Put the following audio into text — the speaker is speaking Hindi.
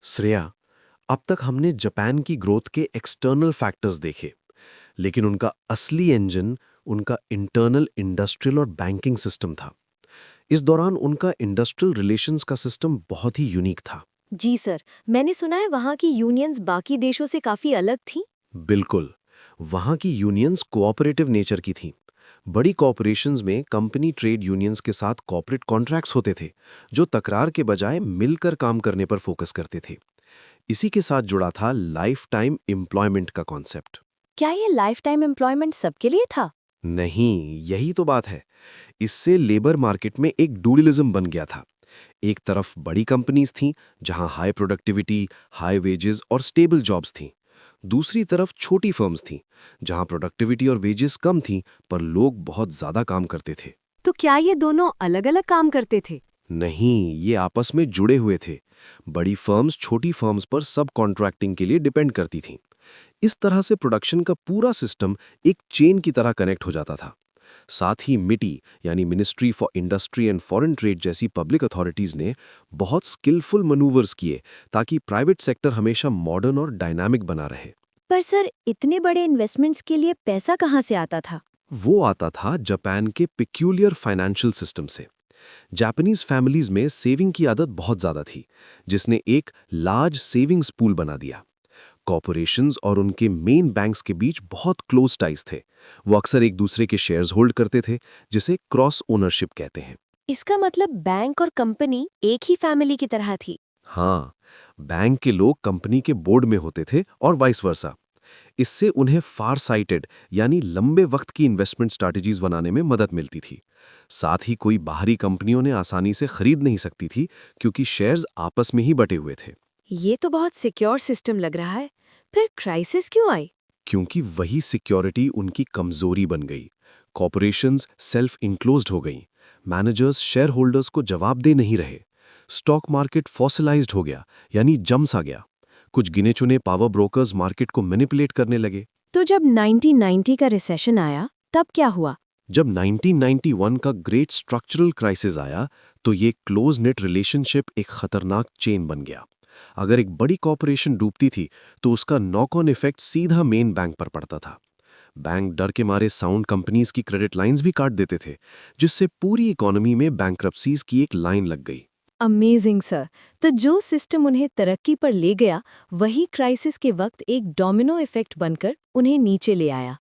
श्रेया, अब तक हमने जापान की ग्रोथ के एक्सटर्नल फैक्टर्स देखे, लेकिन उनका असली इंजन उनका इंटरनल इंडस्ट्रियल और बैंकिंग सिस्टम था। इस दौरान उनका इंडस्ट्रियल रिलेशंस का सिस्टम बहुत ही यूनिक था। जी सर, मैंने सुना है वहाँ की यूनियंस बाकी देशों से काफ़ी अलग थीं। बिल्कुल, वहाँ की यूनियंस कोऑपरेटिव नेचर की थीं। बड़ी कॉरपोरेशंस में कंपनी ट्रेड यूनियंस के साथ कॉर्पोरेट कॉन्ट्रैक्ट्स होते थे, जो तकरार के बजाय मिलकर काम करने पर फोकस करते थे। इसी के साथ जुड़ा था लाइफ टाइम एम्प्लॉयमेंट का कॉन्सेप्ट। क्या ये लाइफ टाइम एम्प्लॉयमेंट सबके लिए था? नहीं, यही तो बात है। इससे लेबर मार्केट में एक डुअलिज्म बन गया था। एक तरफ बड़ी कंपनीज थीं, जहां हाई प्रोडक्टिविटी, हाई वेजेस और स्टेबल जॉब्स थीं। दूसरी तरफ छोटी फर्म्स थीं, जहां प्रोडक्टिविटी और वेजेस कम थीं, पर लोग बहुत ज्यादा काम करते थे। तो क्या ये दोनों अलग-अलग काम करते थे? नहीं, ये आपस में जुड़े हुए थे। बड़ी फर्म्स छोटी फर्म्स पर सब कॉन्ट्रैक्टिंग के लिए डिपेंड करती थीं। इस तरह से प्रोडक्शन का पूरा सिस्टम एक चेन की तरह कनेक्ट हो जाता था। साथ ही मिटी यानी ministry for industry and foreign trade जैसी पब्लिक अथॉरिटीज ने बहुत स्किलफुल मनूवर्स किए, ताकि प्राइवेट सेक्टर हमेशा मॉडर्न और डायनामिक बना रहे। पर सर, इतने बड़े इन्वेस्टमेंट्स के लिए पैसा कहाँ से आता था? वो आता था जापान के पिक्यूलियर फाइनेंशियल सिस्टम से। जापानीज फैमिलीज में सेविंग की आदत बहुत ज्यादा थी, जिसने एक लार्ज सेविंग्स पूल बना दिया। कॉरपोरेशंस और उनके मेन बैंक्स के बीच बहुत क्लोज टाइज थे। वो अक्सर एक दूसरे के शेयर्स होल्ड करते थे, जिसे क्रॉस ओनरशिप कहते हैं। इसका मतलब बैंक और कंपनी एक ही फैमिली की तरह थी। हाँ, बैंक के लोग कंपनी के बोर्ड में होते थे और वाइस वर्सा। इससे उन्हें फार साइटेड यानी लंबे वक्त की इन्वेस्टमेंट स्ट्रैटेजीज बनाने में मदद मिलती थी। साथ ही कोई बाहरी कंपनियों ने आसानी से खरीद नहीं सकती थी, क्योंकि शेयर्स आपस में ही बटे हुए थे। ये तो बहुत सिक्योर सिस्टम लग रहा है। फिर क्राइसिस क्यों आई? क्योंकि वही सिक्योरिटी उनकी कमजोरी बन गई। कॉरपोरेशंस सेल्फ इंक्लोज्ड हो गईं। मैनेजर्स शेयर होल्डर्स को जवाबदेह नहीं रहे। स्टॉक मार्केट फॉसिलाइज्ड हो गया, यानी जम सा गया। कुछ गिने चुने पावर ब्रोकर्स मार्केट को मैनिपुलेट करने लगे। तो जब 1990 का रिसेशन आया, तब क्या हुआ? जब 1991 का ग्रेट स्ट्रक्चरल क्राइसिस आया, तो ये क्लोज नेट रिलेशनशिप एक खतरनाक चेन बन गया। अगर एक बड़ी कॉरपोरेशन डूबती थी, तो उसका नॉक ऑन इफेक्ट सीधा मेन बैंक पर पड़ता था। बैंक डर के मारे साउंड कंपनीज की क्रेडिट लाइंस भी काट देते थे, जिससे पूरी इकोनॉमी में बैंक्रप्सीज की एक लाइन लग गई। Amazing sir. तो जो सिस्टम उन्हें तरक्की पर ले गया, वही क्राइसिस के वक्त एक डोमिनो इफेक्ट बनकर उन्हें नीचे ले आया।